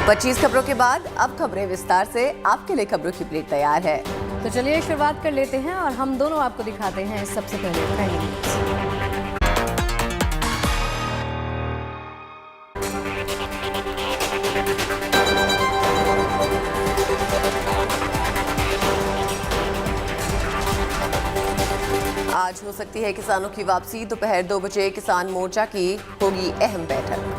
25 खबरों के बाद अब खबरें विस्तार से। आपके लिए खबरों की प्लेट तैयार है, तो चलिए शुरुआत कर लेते हैं और हम दोनों आपको दिखाते हैं सबसे पहले न्यूज़। आज हो सकती है किसानों की वापसी। दोपहर 2 बजे किसान मोर्चा की होगी अहम बैठक।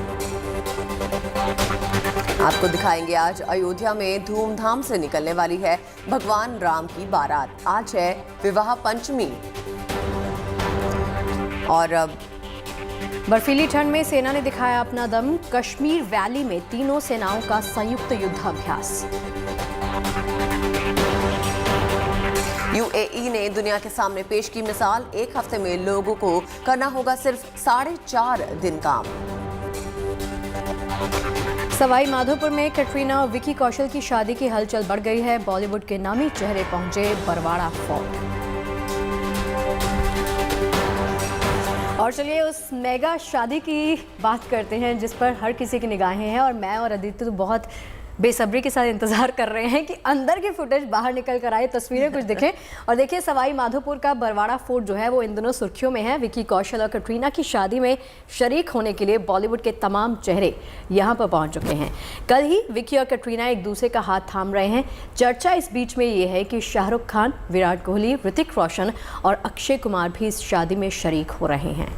आपको दिखाएंगे आज अयोध्या में धूमधाम से निकलने वाली है भगवान राम की बारात। आज है विवाह पंचमी। और अब बर्फीली ठंड में सेना ने दिखाया अपना दम। कश्मीर वैली में तीनों सेनाओं का संयुक्त युद्धाभ्यास। यूएई ने दुनिया के सामने पेश की मिसाल। एक हफ्ते में लोगों को करना होगा सिर्फ 4.5 दिन काम। सवाई माधोपुर में कैटरीना और विकी कौशल की शादी की हलचल बढ़ गई है। बॉलीवुड के नामी चेहरे पहुंचे बरवाड़ा फोर्ट। और चलिए उस मेगा शादी की बात करते हैं जिस पर हर किसी की निगाहें हैं और मैं और आदित्य तो बहुत बेसब्री के साथ इंतजार कर रहे हैं कि अंदर की फुटेज बाहर निकल कर आए, तस्वीरें कुछ दिखें। और देखिए सवाई माधोपुर का बरवाड़ा फोर्ट जो है वो इन दिनों सुर्खियों में है। विकी कौशल और कैटरीना की शादी में शरीक होने के लिए बॉलीवुड के तमाम चेहरे यहां पर पहुंच चुके हैं। कल ही विकी और कैटरीना एक दूसरे का हाथ थाम रहे हैं। चर्चा इस बीच में ये है कि शाहरुख खान, विराट कोहली, ऋतिक रोशन और अक्षय कुमार भी इस शादी में शरीक हो रहे हैं।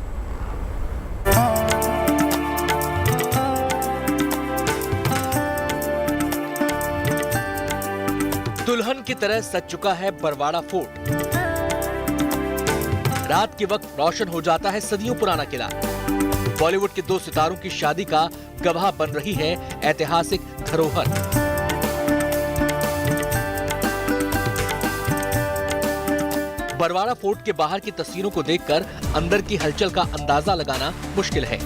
दुल्हन की तरह सज चुका है बरवाड़ा फोर्ट। रात के वक्त रोशन हो जाता है सदियों पुराना किला। बॉलीवुड के 2 सितारों की शादी का गवाह बन रही है ऐतिहासिक धरोहर। बरवाड़ा फोर्ट के बाहर की तस्वीरों को देखकर अंदर की हलचल का अंदाजा लगाना मुश्किल है।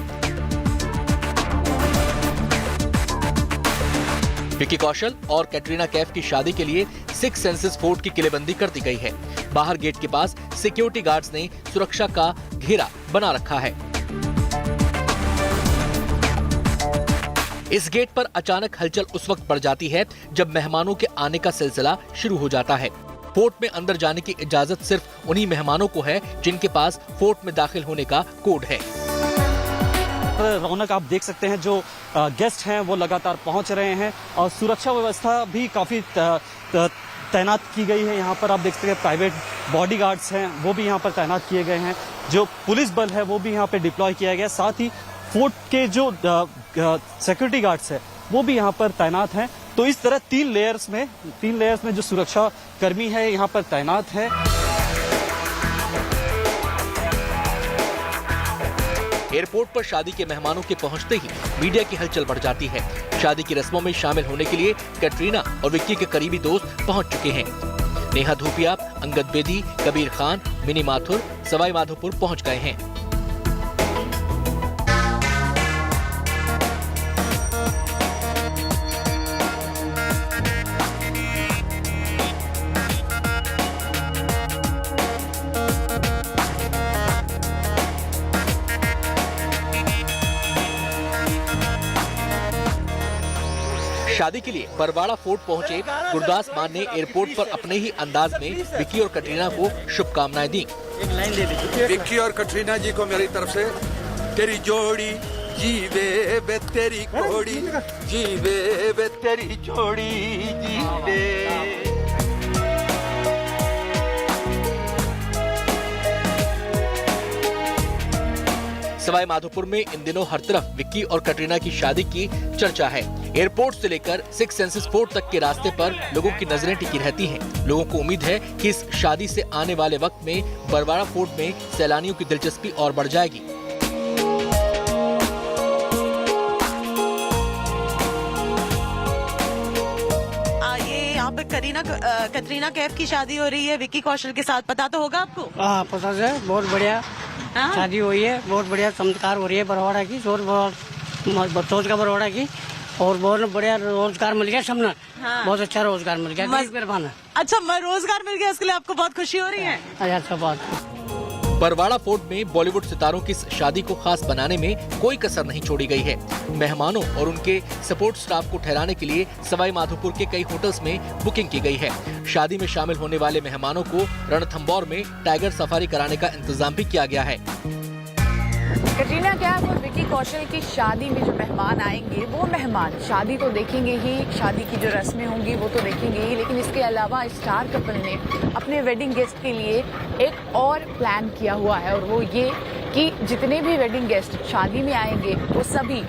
विकी कौशल और कैटरीना कैफ की शादी के लिए 6 सेंसेस फोर्ट की किलेबंदी कर दी गई है। बाहर गेट के पास सिक्योरिटी गार्ड्स ने सुरक्षा का घेरा बना रखा है। इस गेट पर अचानक हलचल उस वक्त बढ़ जाती है जब मेहमानों के आने का सिलसिला शुरू हो जाता है। फोर्ट में अंदर जाने की इजाजत सिर्फ उन्हीं मेहमानों को है जिनके पास फोर्ट में दाखिल होने का कोड है। रौनक आप देख सकते हैं, जो गेस्ट हैं वो लगातार पहुंच रहे हैं और सुरक्षा व्यवस्था भी काफी तैनात की गई है। यहाँ पर आप देख सकते हैं प्राइवेट बॉडीगार्ड्स हैं वो भी यहाँ पर तैनात किए गए हैं। जो पुलिस बल है वो भी यहाँ पे डिप्लॉय किया गया है। साथ ही फोर्ट के जो सिक्योरिटी गार्ड्स है वो भी यहाँ पर तैनात हैं। तो इस तरह 3 लेयर्स में जो सुरक्षा कर्मी है यहाँ पर तैनात है। एयरपोर्ट पर शादी के मेहमानों के पहुंचते ही मीडिया की हलचल बढ़ जाती है। शादी की रस्मों में शामिल होने के लिए कैटरीना और विक्की के करीबी दोस्त पहुंच चुके हैं। नेहा धूपिया, अंगद बेदी, कबीर खान, मिनी माथुर सवाई माधोपुर पहुंच गए हैं। शादी के लिए बरवाड़ा फोर्ट पहुंचे गुरदास मान ने एयरपोर्ट पर अपने ही अंदाज में विक्की और कैटरीना को शुभकामनाएं दी। विक्की और कैटरीना जी को मेरी तरफ से तेरी जोड़ी जीवे बे तेरी कोड़ी, जीवे बे तेरी जोड़ी जीवे। सवाई माधोपुर में इन दिनों हर तरफ विक्की और कैटरीना की शादी की चर्चा है। एयरपोर्ट से लेकर 6 सेंसेस फोर्ट तक के रास्ते पर लोगों की नजरें टिकी रहती हैं। लोगों को उम्मीद है कि इस शादी से आने वाले वक्त में बरवाड़ा फोर्ट में सैलानियों की दिलचस्पी और बढ़ जाएगी। यहाँ पे कैटरीना कैफ की शादी हो रही है विक्की कौशल के साथ, पता तो होगा आपको? हाँ पता है, बहुत बढ़िया शादी हुई है, बहुत बढ़िया चमत्कार हो रही है बरवाड़ा की, सोच का बरवाड़ा की, और बहुत बढ़िया रोजगार मिल गया सबने। हाँ। बहुत अच्छा रोजगार मिल गया। अच्छा रोजगार मिल गया, इसके लिए आपको बहुत खुशी हो रही है? अच्छा बात। बरवाड़ा फोर्ट में बॉलीवुड सितारों की इस शादी को खास बनाने में कोई कसर नहीं छोड़ी गई है। मेहमानों और उनके सपोर्ट स्टाफ को ठहराने के लिए सवाई माधोपुर के कई होटल्स में बुकिंग की गई है। शादी में शामिल होने वाले मेहमानों को रणथंभौर में टाइगर सफारी कराने का इंतजाम भी किया गया है। कटरीना कैफ और विकी कौशल की शादी में जो मेहमान आएंगे वो मेहमान शादी तो देखेंगे ही, शादी की जो रस्में होंगी वो तो देखेंगे ही, लेकिन इसके अलावा स्टार कपल ने अपने वेडिंग गेस्ट के लिए एक और प्लान किया हुआ है, और वो ये कि जितने भी वेडिंग गेस्ट शादी में आएंगे वो सभी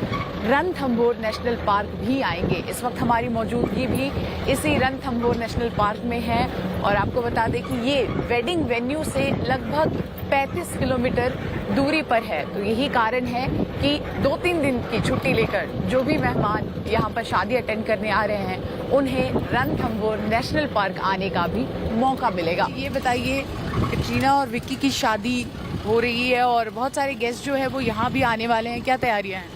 रणथंभौर नेशनल पार्क भी आएंगे। इस वक्त हमारी मौजूदगी भी इसी रणथंभौर नेशनल पार्क में है, और आपको बता दें कि ये वेडिंग वेन्यू से लगभग 35 किलोमीटर दूरी पर है। तो यही कारण है कि 2-3 दिन की छुट्टी लेकर जो भी मेहमान यहाँ पर शादी अटेंड करने आ रहे हैं उन्हें रणथंभौर नेशनल पार्क आने का भी मौका मिलेगा। ये बताइए, कटरीना और विक्की की शादी हो रही है और बहुत सारे गेस्ट जो है वो यहाँ भी आने वाले हैं, क्या तैयारियाँ हैं?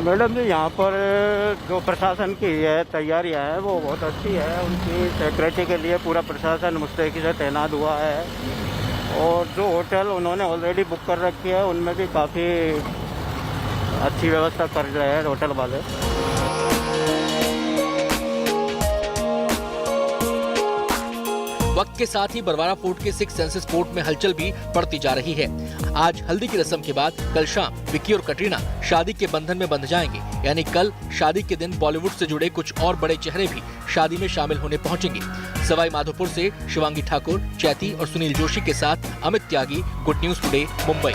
मैडम जी, यहाँ पर जो प्रशासन की है तैयारियाँ हैं वो बहुत अच्छी है। उनकी सिक्योरिटी के लिए पूरा प्रशासन मुस्तैदी से तैनात हुआ है, और जो होटल उन्होंने ऑलरेडी बुक कर रखी है उनमें भी काफ़ी अच्छी व्यवस्था कर रहे हैं होटल वाले। वक्त के साथ ही बरवाड़ा फोर्ट के 6 सेंसेस पोर्ट में हलचल भी बढ़ती जा रही है। आज हल्दी की रस्म के बाद कल शाम विक्की और कटरीना शादी के बंधन में बंध जाएंगे, यानी कल शादी के दिन बॉलीवुड से जुड़े कुछ और बड़े चेहरे भी शादी में शामिल होने पहुंचेंगे। सवाई माधोपुर से शिवांगी ठाकुर, चैती और सुनील जोशी के साथ अमित त्यागी, गुड न्यूज टुडे, मुंबई।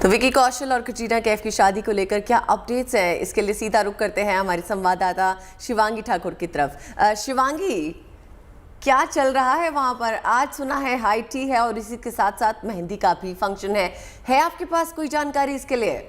तो विकी कौशल और कटरीना कैफ की शादी को लेकर क्या अपडेट्स हैं, इसके लिए सीधा रुख करते हैं हमारे संवाददाता शिवांगी ठाकुर की तरफ। शिवांगी, क्या चल रहा है वहां पर? आज सुना है हाई टी है और इसी के साथ साथ मेहंदी का भी फंक्शन है आपके पास कोई जानकारी इसके लिए?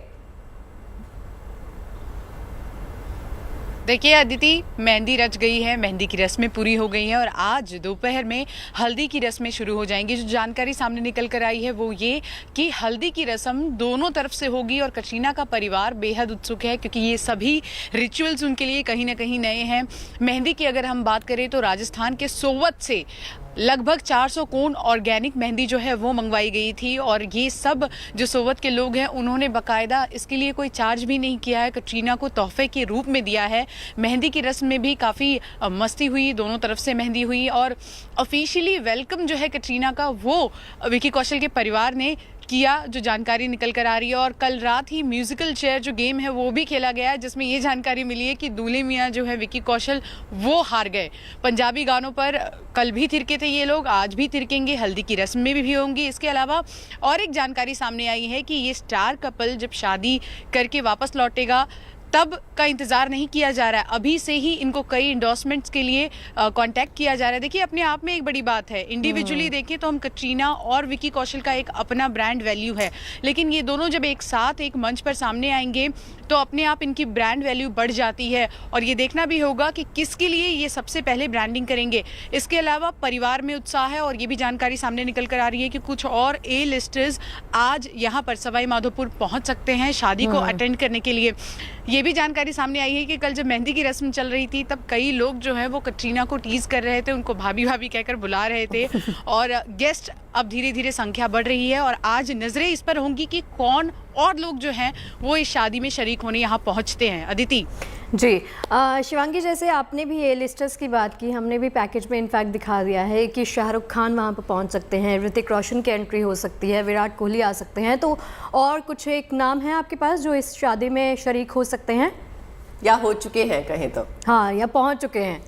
देखिए अदिति, मेहंदी रच गई है, मेहंदी की रस्में पूरी हो गई हैं और आज दोपहर में हल्दी की रस्में शुरू हो जाएंगी। जो जानकारी सामने निकल कर आई है वो ये कि हल्दी की रस्म दोनों तरफ से होगी और कटरीना का परिवार बेहद उत्सुक है क्योंकि ये सभी रिचुअल्स उनके लिए कहीं ना कहीं नए हैं। मेहंदी की अगर हम बात करें तो राजस्थान के सोवत से लगभग 400 कोन ऑर्गेनिक मेहंदी जो है वो मंगवाई गई थी, और ये सब जो सोवत के लोग हैं उन्होंने बाकायदा इसके लिए कोई चार्ज भी नहीं किया है, कटरीना को तोहफे के रूप में दिया है। मेहंदी की रस्म में भी काफ़ी मस्ती हुई, दोनों तरफ से मेहंदी हुई, और ऑफिशियली वेलकम जो है कटरीना का वो विकी कौशल के परिवार ने किया, जो जानकारी निकल कर आ रही है। और कल रात ही म्यूजिकल चेयर जो गेम है वो भी खेला गया, जिसमें ये जानकारी मिली है कि दूल्हे मियाँ जो है विकी कौशल वो हार गए। पंजाबी गानों पर कल भी थिरके थे ये लोग, आज भी थिरकेंगे, हल्दी की रस्म में भी होंगी। इसके अलावा और एक जानकारी सामने आई है कि ये स्टार कपल जब शादी करके वापस लौटेगा तब का इंतज़ार नहीं किया जा रहा है, अभी से ही इनको कई इंडोर्समेंट्स के लिए कांटेक्ट किया जा रहा है। देखिए अपने आप में एक बड़ी बात है, इंडिविजुअली देखें तो हम कटरीना और विकी कौशल का एक अपना ब्रांड वैल्यू है, लेकिन ये दोनों जब एक साथ एक मंच पर सामने आएंगे तो अपने आप इनकी ब्रांड वैल्यू बढ़ जाती है, और ये देखना भी होगा कि किसके लिए ये सबसे पहले ब्रांडिंग करेंगे। इसके अलावा परिवार में उत्साह है, और ये भी जानकारी सामने निकल कर आ रही है कि कुछ और ए लिस्टर्स आज यहाँ पर सवाई माधोपुर पहुँच सकते हैं शादी को अटेंड करने के लिए। ये भी जानकारी सामने आई है कि कल जब मेहंदी की रस्म चल रही थी तब कई लोग जो है वो कटरीना को टीज कर रहे थे, उनको भाभी भाभी कहकर बुला रहे थे, और गेस्ट अब धीरे धीरे संख्या बढ़ रही है, और आज नजरें इस पर होंगी कि कौन और लोग जो हैं वो इस शादी में शरीक होने यहाँ पहुँचते हैं। अदिति जी, शिवांगी, जैसे आपने भी ए लिस्टर्स की बात की, हमने भी पैकेज में इनफैक्ट दिखा दिया है कि शाहरुख खान वहाँ पर पहुँच सकते हैं, ऋतिक रोशन की एंट्री हो सकती है, विराट कोहली आ सकते हैं, तो और कुछ एक नाम है आपके पास जो इस शादी में शरीक हो सकते हैं या हो चुके हैं कहें तो? हाँ, या पहुँच चुके हैं।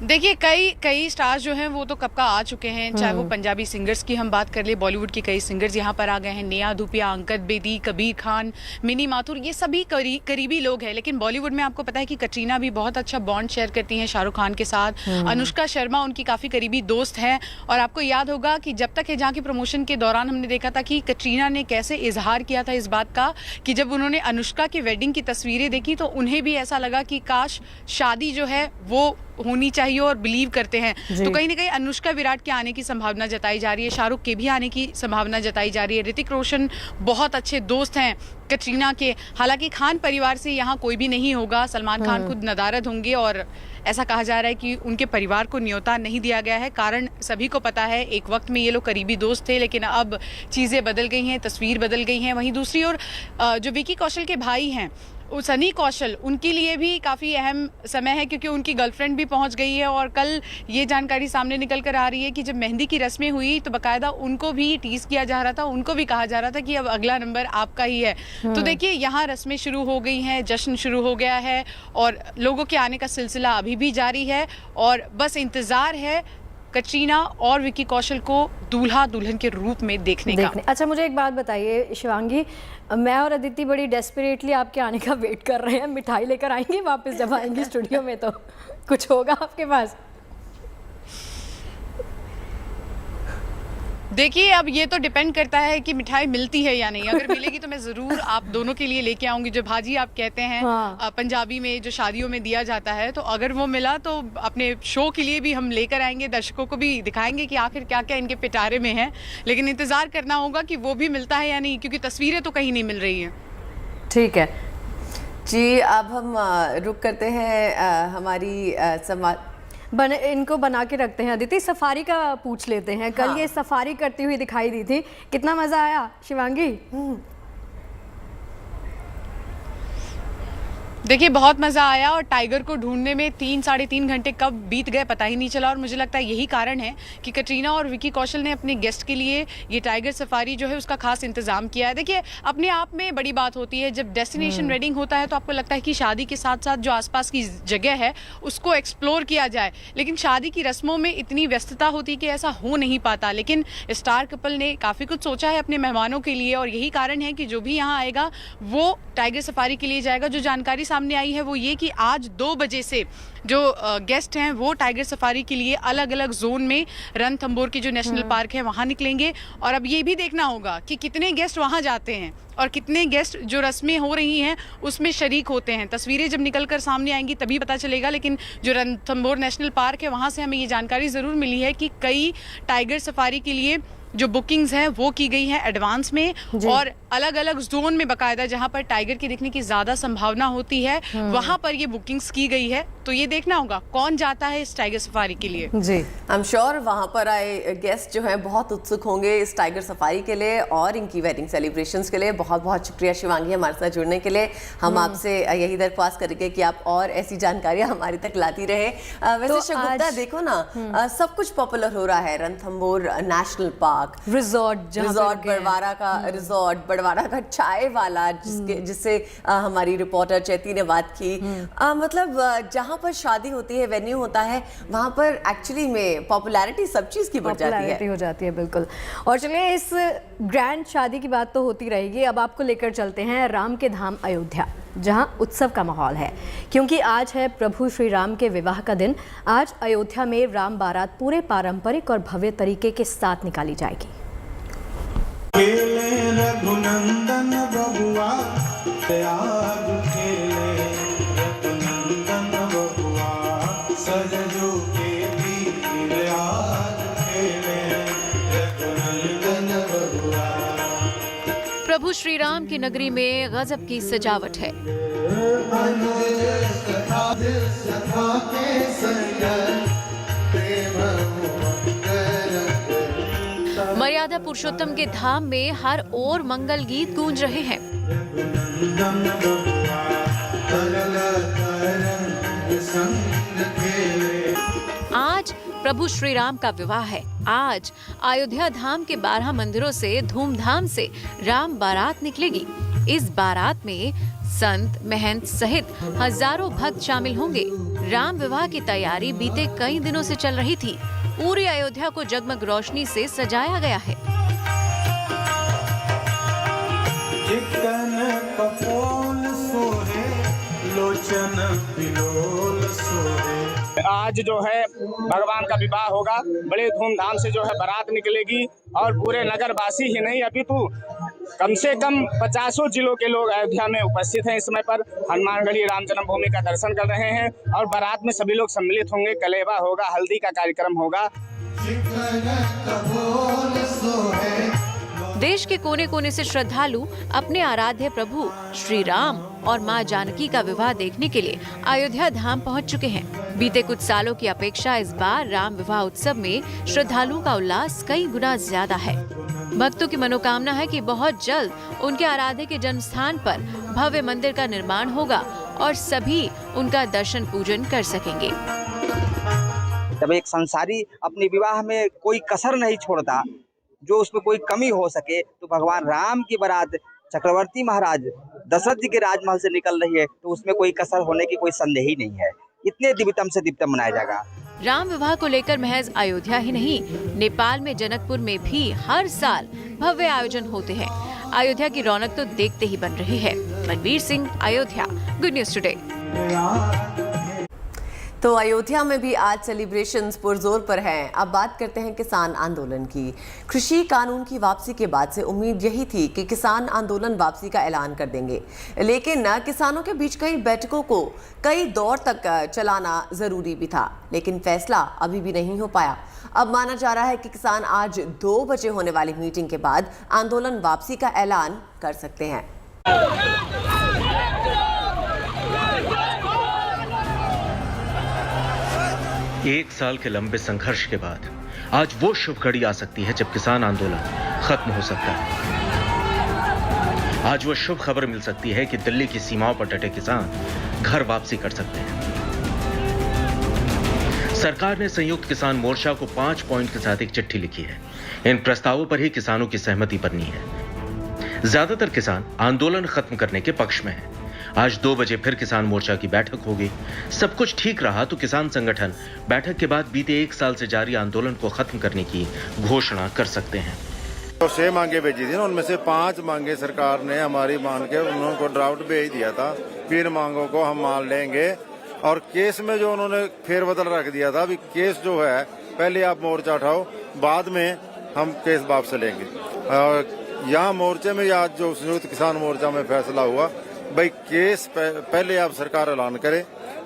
देखिए कई स्टार्स जो हैं वो तो कब का आ चुके हैं, चाहे वो पंजाबी सिंगर्स की हम बात कर ले, बॉलीवुड के कई सिंगर्स यहाँ पर आ गए हैं, नेहा धूपिया, अंगद बेदी, कबीर खान, मिनी माथुर, ये सभी करीबी लोग हैं। लेकिन बॉलीवुड में आपको पता है कि कटरीना भी बहुत अच्छा बॉन्ड शेयर करती हैं शाहरुख खान के साथ, अनुष्का शर्मा उनकी काफ़ी करीबी दोस्त हैं, और आपको याद होगा कि जब तक है जहाँ की प्रमोशन के दौरान हमने देखा था कि कटरीना ने कैसे इजहार किया था इस बात का कि जब उन्होंने अनुष्का की वेडिंग की तस्वीरें देखी तो उन्हें भी ऐसा लगा कि काश शादी जो है वो होनी चाहिए और बिलीव करते हैं। तो कहीं ना कहीं अनुष्का विराट के आने की संभावना जताई जा रही है, शाहरुख के भी आने की संभावना जताई जा रही है। ऋतिक रोशन बहुत अच्छे दोस्त हैं कटरीना के। हालांकि खान परिवार से यहाँ कोई भी नहीं होगा, सलमान खान खुद नदारद होंगे और ऐसा कहा जा रहा है कि उनके परिवार को न्योता नहीं दिया गया है। कारण सभी को पता है, एक वक्त में ये लोग करीबी दोस्त थे, लेकिन अब चीज़ें बदल गई हैं, तस्वीर बदल गई हैं। वहीं दूसरी ओर जो विकी कौशल के भाई हैं सनी कौशल, उनके लिए भी काफ़ी अहम समय है क्योंकि उनकी गर्लफ्रेंड भी पहुंच गई है। और कल ये जानकारी सामने निकल कर आ रही है कि जब मेहंदी की रस्में हुई तो बाकायदा उनको भी टीज किया जा रहा था, उनको भी कहा जा रहा था कि अब अगला नंबर आपका ही है। तो देखिए यहाँ रस्में शुरू हो गई हैं, जश्न शुरू हो गया है और लोगों के आने का सिलसिला अभी भी जारी है और बस इंतज़ार है कटरीना और विकी कौशल को दूल्हा दुल्हन के रूप में देखने का। अच्छा, मुझे एक बात बताइए शिवांगी, मैं और अदिति बड़ी डेस्परेटली आपके आने का वेट कर रहे हैं। मिठाई लेकर आएंगे वापस जब आएंगी स्टूडियो में, तो कुछ होगा आपके पास? देखिए अब ये तो डिपेंड करता है कि मिठाई मिलती है या नहीं। अगर मिलेगी तो मैं ज़रूर आप दोनों के लिए लेके आऊँगी। जो भाजी आप कहते हैं पंजाबी में जो शादियों में दिया जाता है, तो अगर वो मिला तो अपने शो के लिए भी हम लेकर आएंगे, दर्शकों को भी दिखाएंगे कि आखिर क्या क्या इनके पिटारे में है। लेकिन इंतज़ार करना होगा कि वो भी मिलता है या नहीं, क्योंकि तस्वीरें तो कहीं नहीं मिल रही हैं। ठीक है जी, अब हम रुक करते हैं हमारी संवाद इनको बना के रखते हैं। अदिति, सफारी का पूछ लेते हैं। कल ये सफारी करती हुई दिखाई दी थी, कितना मजा आया शिवांगी? देखिए बहुत मज़ा आया और टाइगर को ढूंढने में 3-3.5 घंटे कब बीत गए पता ही नहीं चला। और मुझे लगता है यही कारण है कि कटरीना और विकी कौशल ने अपने गेस्ट के लिए ये टाइगर सफारी जो है उसका खास इंतजाम किया है। देखिए अपने आप में बड़ी बात होती है, जब डेस्टिनेशन वेडिंग होता है तो आपको लगता है कि शादी के साथ साथ जो आसपास की जगह है उसको एक्सप्लोर किया जाए, लेकिन शादी की रस्मों में इतनी व्यस्तता होती है कि ऐसा हो नहीं पाता। लेकिन स्टार कपल ने काफ़ी कुछ सोचा है अपने मेहमानों के लिए और यही कारण है कि जो भी यहाँ आएगा वो टाइगर सफारी के लिए जाएगा। जो जानकारी सामने आई है वो ये कि आज 2 बजे से जो गेस्ट हैं वो टाइगर सफारी के लिए अलग अलग जोन में रणथंभौर की जो नेशनल पार्क है वहाँ निकलेंगे। और अब ये भी देखना होगा कि कितने गेस्ट वहाँ जाते हैं और कितने गेस्ट जो रस्में हो रही हैं उसमें शरीक होते हैं। तस्वीरें जब निकल कर सामने आएंगी तभी पता चलेगा। लेकिन जो रणथंभौर नेशनल पार्क है वहाँ से हमें ये जानकारी ज़रूर मिली है कि कई टाइगर सफारी के लिए जो बुकिंग्स हैं वो की गई हैं एडवांस में और अलग अलग जोन में बाकायदा जहां पर टाइगर के दिखने की ज्यादा संभावना होती है वहां पर ये बुकिंग्स की गई है। तो ये देखना होगा कौन जाता है इस टाइगर सफारी के लिए। जी, आई एम श्योर वहां पर आए गेस्ट जो हैं बहुत उत्सुक होंगे इस टाइगर सफारी के लिए और इनकी वेडिंग सेलिब्रेशंस के लिए। बहुत बहुत शुक्रिया शिवांगी हमारे साथ जुड़ने के लिए। हम आपसे यही दरख्वास्त करेंगे कि आप और ऐसी जानकारियां हमारे तक लाती रहे। वैसे तो शगुफ्ता देखो ना, सब कुछ पॉपुलर हो रहा है। Ranthambore national park, resort Badwara का रिजॉर्ट, बड़वारा का चाय वाला जिससे हमारी रिपोर्टर चैती ने बात की। मतलब जहाँ पर शादी होती है, वेन्यू होता है, वहाँ पर एक्चुअली में पॉपुलैरिटी सब चीज़ की बढ़ जाती है। हो जाती है बिल्कुल। और चलिए इस ग्रैंड शादी की बात तो होती रहेगी, अब आपको लेकर चलते हैं राम के धाम अयोध्या, जहां उत्सव का माहौल है क्योंकि आज है प्रभु श्री राम के विवाह का दिन। आज अयोध्या में राम बारात पूरे पारंपरिक और भव्य तरीके के साथ निकाली जाएगी। रघुनंदन बबुआ त्याग खेले, रघुनंदन बबुआ सजजो के तीर आज खेले, रघुनंदन बबुआ। प्रभु श्री राम की नगरी में गजब की सजावट है। मर्यादा पुरुषोत्तम के धाम में हर ओर मंगल गीत गूंज रहे हैं। आज प्रभु श्री राम का विवाह है। आज अयोध्या धाम के 12 मंदिरों से धूमधाम से राम बारात निकलेगी। इस बारात में संत महंत सहित हजारों भक्त शामिल होंगे। राम विवाह की तैयारी बीते कई दिनों से चल रही थी। पूरी अयोध्या को जगमग रोशनी से सजाया गया है। आज जो है भगवान का विवाह होगा, बड़े धूमधाम से जो है बारात निकलेगी और पूरे नगर वासी ही नहीं अभी तो कम से कम 50 जिलों के लोग अयोध्या में उपस्थित हैं। इस समय पर हनुमानगढ़ी राम जन्मभूमि का दर्शन कर रहे हैं और बारात में सभी लोग सम्मिलित होंगे। कलेवा होगा, हल्दी का कार्यक्रम होगा। देश के कोने कोने से श्रद्धालु अपने आराध्य प्रभु श्री राम और मां जानकी का विवाह देखने के लिए अयोध्या धाम पहुंच चुके हैं। बीते कुछ सालों की अपेक्षा इस बार राम विवाह उत्सव में श्रद्धालुओं का उल्लास कई गुना ज्यादा है। भक्तों की मनोकामना है कि बहुत जल्द उनके आराध्य के जन्म स्थान पर भव्य मंदिर का निर्माण होगा और सभी उनका दर्शन पूजन कर सकेंगे। जब एक संसारी अपने विवाह में कोई कसर नहीं छोड़ता, जो उसमें कोई कमी हो सके, तो भगवान राम की बारात चक्रवर्ती महाराज दशरथ जी के राजमहल से निकल रही है, तो उसमें कोई कसर होने की कोई संदेह ही नहीं है। इतने दिव्यतम से दिव्यतम मनाया जाएगा। राम विवाह को लेकर महज अयोध्या ही नहीं, नेपाल में जनकपुर में भी हर साल भव्य आयोजन होते हैं। अयोध्या की रौनक तो देखते ही बन रही है। Balbir Singh, Ayodhya, good news today. तो अयोध्या में भी आज सेलिब्रेशंस पुरजोर पर हैं। अब बात करते हैं किसान आंदोलन की। कृषि कानून की वापसी के बाद से उम्मीद यही थी कि किसान आंदोलन वापसी का ऐलान कर देंगे, लेकिन किसानों के बीच कई बैठकों को कई दौर तक चलाना जरूरी भी था, लेकिन फैसला अभी भी नहीं हो पाया। अब माना जा रहा है कि किसान आज 2 बजे होने वाली मीटिंग के बाद आंदोलन वापसी का ऐलान कर सकते हैं। एक साल के लंबे संघर्ष के बाद आज वो शुभ घड़ी आ सकती है जब किसान आंदोलन खत्म हो सकता है। आज वो शुभ खबर मिल सकती है कि दिल्ली की सीमाओं पर डटे किसान घर वापसी कर सकते हैं। सरकार ने संयुक्त किसान मोर्चा को 5 पॉइंट के साथ एक चिट्ठी लिखी है। इन प्रस्तावों पर ही किसानों की सहमति बननी है। ज्यादातर किसान आंदोलन खत्म करने के पक्ष में हैं। आज 2 बजे फिर किसान मोर्चा की बैठक होगी। सब कुछ ठीक रहा तो किसान संगठन बैठक के बाद बीते 1 साल से जारी आंदोलन को खत्म करने की घोषणा कर सकते हैं। तो 6 मांगे भेजी थी ना, उनमें से 5 मांगे सरकार ने हमारी मान के उनको ड्राफ्ट भेज दिया था। 3 मांगों को हम मान लेंगे। और केस में जो उन्होंने फेरबदल रख दिया था, अभी केस जो है पहले आप मोर्चा उठाओ, बाद में हम केस वापस लेंगे। यहाँ मोर्चे में आज जो संयुक्त किसान मोर्चा में फैसला हुआ, भाई केस पहले आप सरकार ऐलान करे,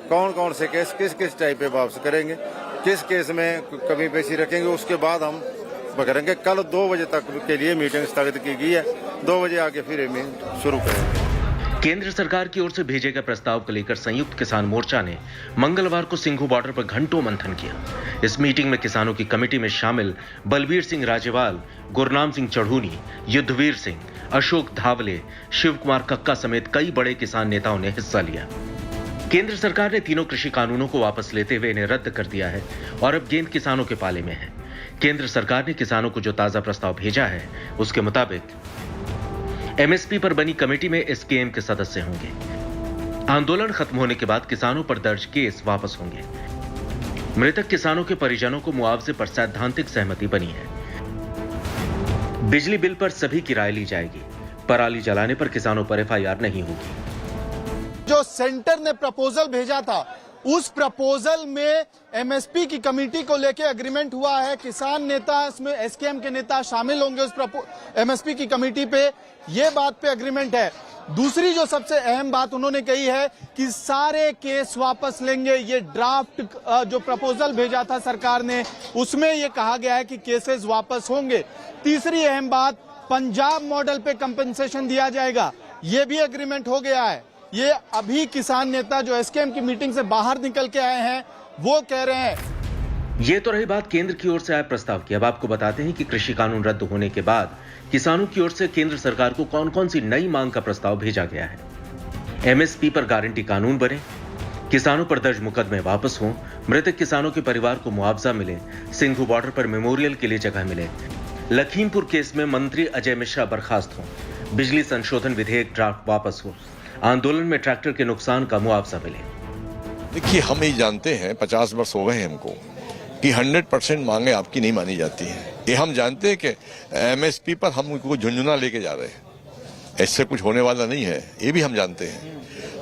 कौन कौन से केस किस किस टाइप पे वापस करेंगे, किस केस में कमी पेशी रखेंगे, उसके बाद हम करेंगे। कल 2 बजे तक के लिए मीटिंग स्थगित की गई है। 2 बजे आके फिर शुरू करेंगे। केंद्र सरकार की ओर से भेजे गए प्रस्ताव को लेकर संयुक्त किसान मोर्चा ने मंगलवार को सिंघू बॉर्डर पर घंटों मंथन किया। इस मीटिंग में किसानों की कमेटी में शामिल बलबीर सिंह राजेवाल, गुरनाम सिंह चढ़ूनी, युद्धवीर सिंह, अशोक धावले, शिव कुमार कक्का समेत कई बड़े किसान नेताओं ने हिस्सा लिया। केंद्र सरकार ने तीनों कृषि कानूनों को वापस लेते हुए इन्हें रद्द कर दिया है और अब गेंद किसानों के पाले में है। केंद्र सरकार ने किसानों को जो ताजा प्रस्ताव भेजा है, उसके मुताबिक एमएसपी पर बनी कमेटी में एसकेएम के सदस्य होंगे। आंदोलन खत्म होने के बाद किसानों पर दर्ज केस वापस होंगे। मृतक किसानों के परिजनों को मुआवजे पर सैद्धांतिक सहमति बनी है। बिजली बिल पर सभी की राय ली जाएगी। पराली जलाने पर किसानों पर एफआईआर नहीं होगी। जो सेंटर ने प्रपोजल भेजा था, उस प्रपोजल में एमएसपी की कमेटी को लेके एग्रीमेंट हुआ है। किसान नेता, इसमें एसकेएम के नेता शामिल होंगे उस एमएसपी की कमेटी पे, ये बात पे एग्रीमेंट है। दूसरी जो सबसे अहम बात उन्होंने कही है कि सारे केस वापस लेंगे। ये ड्राफ्ट जो प्रपोजल भेजा था सरकार ने, उसमें ये कहा गया है कि केसेस वापस होंगे। तीसरी अहम बात, पंजाब मॉडल पे कंपनसेशन दिया जाएगा, ये भी एग्रीमेंट हो गया है। ये अभी किसान नेता जो एसकेएम की मीटिंग से बाहर निकल के आए हैं, वो कह रहे हैं। ये तो रही बात केंद्र की ओर से आए प्रस्ताव की। अब आपको बताते हैं कि कृषि कानून रद्द होने के बाद किसानों की ओर से केंद्र सरकार को कौन कौन सी नई मांग का प्रस्ताव भेजा गया है। एमएसपी पर गारंटी कानून बने, किसानों पर दर्ज मुकदमे वापस हों, मृतक किसानों के परिवार को मुआवजा मिले, सिंघू बॉर्डर पर मेमोरियल के लिए जगह मिले, लखीमपुर केस में मंत्री अजय मिश्रा बर्खास्त हों, बिजली संशोधन विधेयक ड्राफ्ट वापस हो, आंदोलन में ट्रैक्टर के नुकसान का मुआवजा मिले। देखिए, हम ये जानते हैं, 50 वर्ष हो गए हैं हमको, कि 100% मांगे आपकी नहीं मानी जाती हैं। ये हम जानते हैं कि एमएसपी पर हम कोई झुंझुना लेके जा रहे हैं, ऐसे कुछ होने वाला नहीं है, ये भी हम जानते हैं।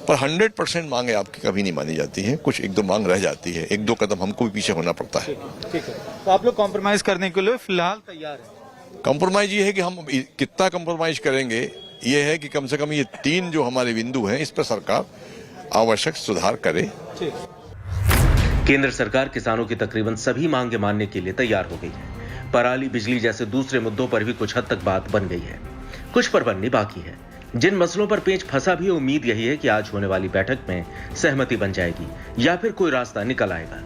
पर 100% मांगे आपकी कभी नहीं मानी जाती हैं। कुछ 1-2 मांग रह जाती है, 1-2 कदम हमको भी पीछे होना पड़ता है। ठीक है, तो आप लोग कॉम्प्रोमाइज करने के लिए फिलहाल तैयार हैं? कंप्रोमाइज ये है कि हम कितना कंप्रोमाइज करेंगे, ये है कि कम से कम ये 3 जो हमारे बिंदु हैं इस पर सरकार आवश्यक सुधार करे। केंद्र सरकार किसानों की तकरीबन सभी मांगे मानने के लिए तैयार हो गई है। पराली, बिजली जैसे दूसरे मुद्दों पर भी कुछ हद तक बात बन गई है, कुछ पर बननी बाकी है। जिन मसलों पर पेच फंसा भी, उम्मीद यही है कि आज होने वाली बैठक में सहमति बन जाएगी या फिर कोई रास्ता निकल आएगा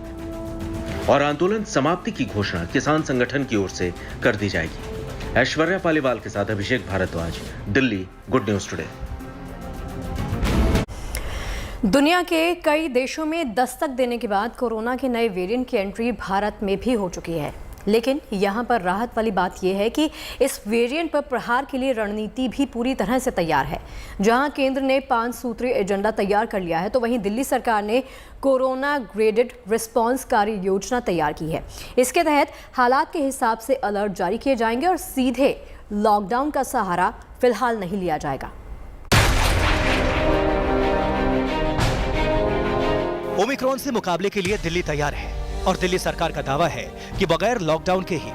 और आंदोलन समाप्ति की घोषणा किसान संगठन की ओर से कर दी जाएगी। ऐश्वर्या पालीवाल के साथ Abhishek Bhardwaj, Delhi, good news today. दुनिया के कई देशों में दस्तक देने के बाद कोरोना के नए वेरिएंट की एंट्री भारत में भी हो चुकी है, लेकिन यहाँ पर राहत वाली बात यह है कि इस वेरिएंट पर प्रहार के लिए रणनीति भी पूरी तरह से तैयार है। जहां केंद्र ने 5 सूत्रीय एजेंडा तैयार कर लिया है, तो वहीं दिल्ली सरकार ने कोरोना ग्रेडेड रिस्पांस कार्य योजना तैयार की है। इसके तहत हालात के हिसाब से अलर्ट जारी किए जाएंगे और सीधे लॉकडाउन का सहारा फिलहाल नहीं लिया जाएगा। ओमिक्रॉन से मुकाबले के लिए दिल्ली तैयार है और दिल्ली सरकार का दावा है कि बगैर लॉकडाउन के ही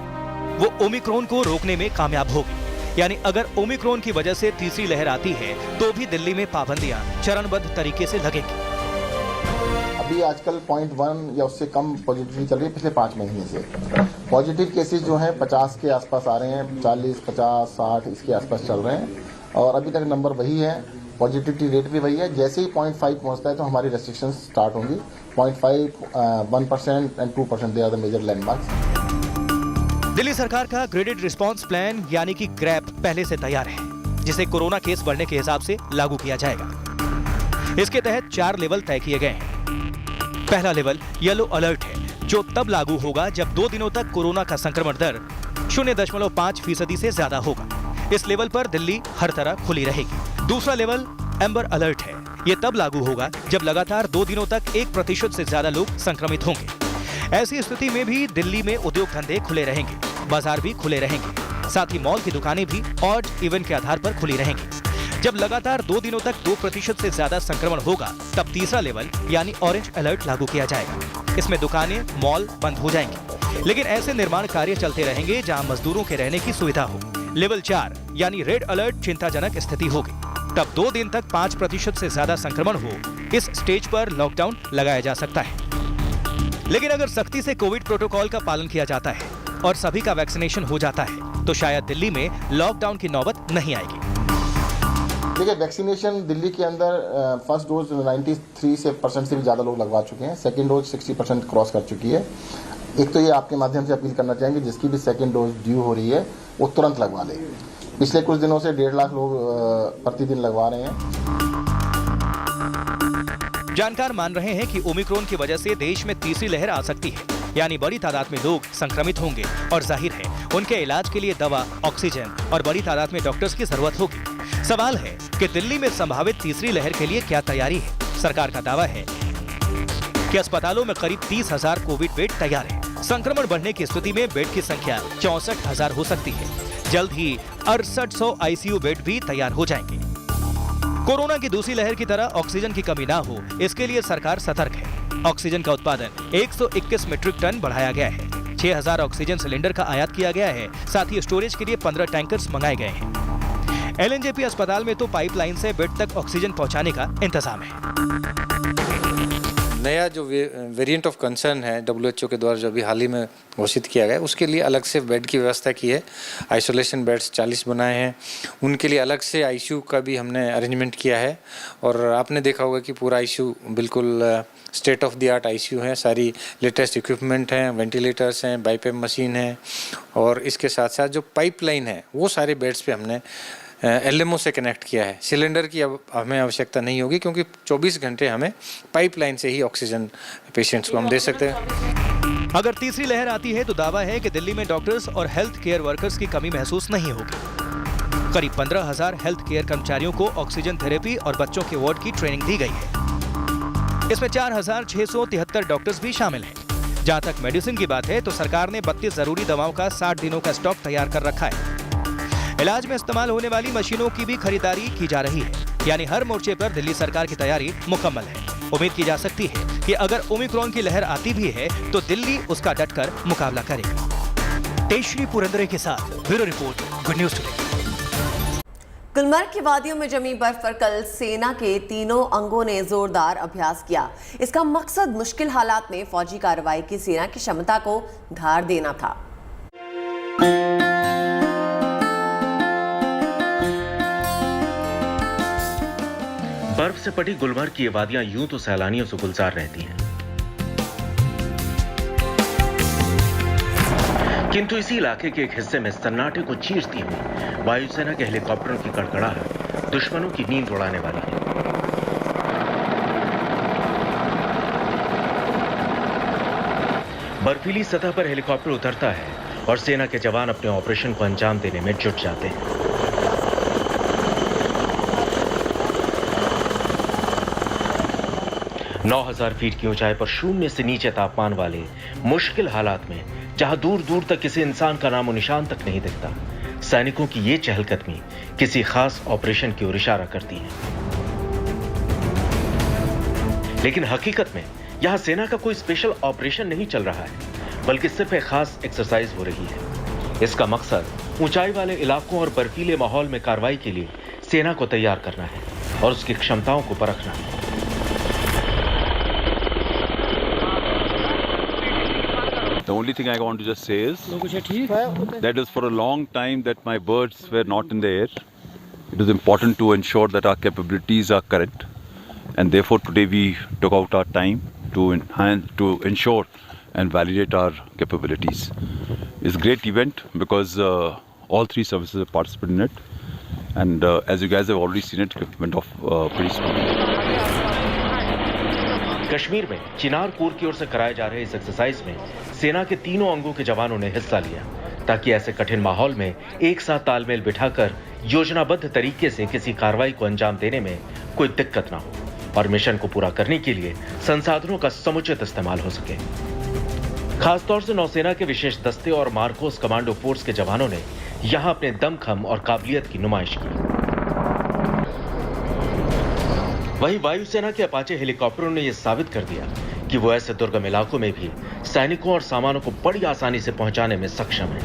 वो ओमिक्रॉन को रोकने में कामयाब होगी। यानी अगर ओमिक्रॉन की वजह से तीसरी लहर आती है तो भी दिल्ली में पाबंदियां चरणबद्ध तरीके से लगेंगी। अभी आजकल 0.1 या उससे कम पॉजिटिविटी चल रही है पिछले 5 महीने से। पॉजिटिव केसेस जो हैं 50 के आसपास आ रहे हैं, 40, 50, 60 इसके आसपास चल रहे हैं और अभी तक नंबर वही है, पॉजिटिविटी रेट भी वही है। जैसे ही 0.5 पहुंचता है तो हमारी रेस्ट्रिक्शंस स्टार्ट होंगी। 0.5, 1% and 2% they are the major landmarks. Delhi सरकार का ग्रेडेड रिस्पांस प्लान यानी कि ग्रैप पहले से तैयार है, जिसे कोरोना केस बढ़ने के हिसाब से लागू किया जाएगा। इसके तहत 4 लेवल तय किए गए हैं। पहला लेवल येलो अलर्ट है, जो तब लागू होगा जब 2 दिनों तक कोरोना का संक्रमण दर 0.5% से ज्यादा होगा। इस लेवल पर दिल्ली हर तरह खुली रहेगी। दूसरा लेवल एम्बर अलर्ट है, ये तब लागू होगा जब लगातार 2 दिनों तक 1% से ज्यादा लोग संक्रमित होंगे। ऐसी स्थिति में भी दिल्ली में उद्योग धंधे खुले रहेंगे, बाजार भी खुले रहेंगे, साथ ही मॉल की दुकानें भी ऑड इवन के आधार पर खुली रहेंगी। जब लगातार 2 दिनों तक 2% से ज्यादा संक्रमण होगा, तब तीसरा लेवल यानी ऑरेंज अलर्ट लागू किया जाएगा। इसमें दुकानें, मॉल बंद हो जाएंगे, लेकिन ऐसे निर्माण कार्य चलते रहेंगे जहां मजदूरों के रहने की सुविधा हो। लेवल 4 यानी रेड अलर्ट चिंताजनक स्थिति होगी, तब 2 दिन तक 5% से ज्यादा संक्रमण हो, इस स्टेज पर लॉकडाउन लगाया जा सकता है। लेकिन अगर सख्ती से कोविड प्रोटोकॉल का पालन किया जाता है और सभी का वैक्सीनेशन हो जाता है, तो शायद दिल्ली में लॉकडाउन की नौबत नहीं आएगी। देखिए, वैक्सीनेशन दिल्ली के अंदर फर्स्ट डोज 93% से भी ज्यादा लोग लगवा चुके हैं, सेकेंड डोज 60% क्रॉस कर चुकी है। एक तो ये आपके माध्यम से अपील करना चाहेंगे, जिसकी भी सेकेंड डोज ड्यू हो रही है वो तुरंत लगवा ले। पिछले कुछ दिनों से 1.5 लाख लोग प्रतिदिन लगवा रहे हैं। जानकार मान रहे हैं कि ओमिक्रॉन की वजह से देश में तीसरी लहर आ सकती है, यानी बड़ी तादाद में लोग संक्रमित होंगे और जाहिर है उनके इलाज के लिए दवा, ऑक्सीजन और बड़ी तादाद में डॉक्टर्स की जरूरत होगी। सवाल है कि दिल्ली में संभावित तीसरी लहर के लिए क्या तैयारी है। सरकार का दावा है कि अस्पतालों में करीब 30,000 कोविड बेड तैयार है। संक्रमण बढ़ने की स्थिति में बेड की संख्या 64,000 हो सकती है। जल्द ही 6800 आईसीयू बेड भी तैयार हो जाएंगे। कोरोना की दूसरी लहर की तरह ऑक्सीजन की कमी ना हो, इसके लिए सरकार सतर्क है। ऑक्सीजन का उत्पादन 121 मीट्रिक टन बढ़ाया गया है। 6000 ऑक्सीजन सिलेंडर का आयात किया गया है। साथ ही स्टोरेज के लिए 15 टैंकर्स मंगाए गए हैं। एलएनजेपी अस्पताल में तो पाइपलाइन से बेड तक ऑक्सीजन पहुंचाने का इंतजाम है। नया जो वेरिएंट ऑफ कंसर्न है WHO के द्वारा जो अभी हाल ही में घोषित किया गया है, उसके लिए अलग से बेड की व्यवस्था की है। आइसोलेशन बेड्स 40 बनाए हैं, उनके लिए अलग से आईसीयू का भी हमने अरेंजमेंट किया है। और आपने देखा होगा कि पूरा आईसीयू बिल्कुल state of the art ICU है, सारी लेटेस्ट इक्विपमेंट हैं, वेंटिलेटर्स हैं, बाईपैप मशीन है और इसके साथ साथ जो पाइपलाइन है वो सारे बेड्स पे हमने LMO से कनेक्ट किया है। सिलेंडर की अब हमें आवश्यकता नहीं होगी, क्योंकि 24 घंटे हमें पाइपलाइन से ही ऑक्सीजन पेशेंट्स को हम दे सकते हैं। अगर तीसरी लहर आती है तो दावा है कि दिल्ली में डॉक्टर्स और हेल्थ केयर वर्कर्स की कमी महसूस नहीं होगी। करीब 15,000 हेल्थ केयर कर्मचारियों को ऑक्सीजन थेरेपी और बच्चों के वार्ड की ट्रेनिंग दी गई है। इसमें 4,673 डॉक्टर्स भी शामिल हैं। जहां तक मेडिसिन की बात है तो सरकार ने 32 जरूरी दवाओं का 60 दिनों का स्टॉक तैयार कर रखा है। इलाज में इस्तेमाल होने वाली मशीनों की भी खरीदारी की जा रही है। यानी हर मोर्चे पर दिल्ली सरकार की तैयारी मुकम्मल है। उम्मीद की जा सकती है कि अगर ओमिक्रॉन की लहर आती भी है तो दिल्ली उसका डटकर मुकाबला करेगी। तेजश्री पुरंदरे के साथ bureau report, good news today. Gulmarg की वादियों में जमी बर्फ पर कल सेना के तीनों अंगों ने जोरदार अभ्यास किया। इसका मकसद मुश्किल हालात में फौजी कार्रवाई की सेना की क्षमता को धार देना था। बर्फ से पटी गुलमर्ग की ये वादियां यूं तो सैलानियों से गुलजार रहती हैं, किंतु इसी इलाके के एक हिस्से में सन्नाटे को चीरती हुई वायुसेना के हेलीकॉप्टरों की कड़कड़ाहट दुश्मनों की नींद उड़ाने वाली है। बर्फीली सतह पर हेलीकॉप्टर उतरता है और सेना के जवान अपने ऑपरेशन को अंजाम देने में जुट जाते हैं। नौ 9,000 फीट की ऊंचाई पर शून्य से नीचे तापमान वाले मुश्किल हालात में, जहां दूर दूर तक किसी इंसान का नामो निशान तक नहीं दिखता, सैनिकों की ये चहलकदमी किसी खास ऑपरेशन की ओर इशारा करती है। लेकिन हकीकत में यहां सेना का कोई स्पेशल ऑपरेशन नहीं चल रहा है, बल्कि सिर्फ एक खास एक्सरसाइज हो रही है। इसका मकसद ऊंचाई वाले इलाकों और बर्फीले माहौल में कार्रवाई के लिए सेना को तैयार करना है और उसकी क्षमताओं को परखना है। The only thing I want to just say is that is for a long time that my birds were not in the air. It is important to ensure that our capabilities are correct, and therefore today we took out our time to ensure and validate our capabilities. It's a great event because all three services have participated in it, and as you guys have already seen it, it went off pretty smoothly. Kashmir में चिनार core की ओर से कराए जा रहे इस exercise में सेना के तीनों अंगों के जवानों ने हिस्सा लिया, ताकि ऐसे कठिन माहौल में एक साथ तालमेल बिठाकर योजनाबद्ध तरीके से किसी कार्रवाई को अंजाम देने में कोई दिक्कत ना हो और मिशन को पूरा करने के लिए संसाधनों का समुचित इस्तेमाल हो सके। खासतौर से नौसेना के विशेष दस्ते और मार्कोस कमांडो फोर्स के जवानों ने यहां अपने दमखम और काबिलियत की नुमाइश की। वहीं वायुसेना के अपाचे हेलीकॉप्टरों ने यह साबित कर दिया कि वो ऐसे दुर्गम इलाकों में भी सैनिकों और सामानों को बड़ी आसानी से पहुंचाने में सक्षम है।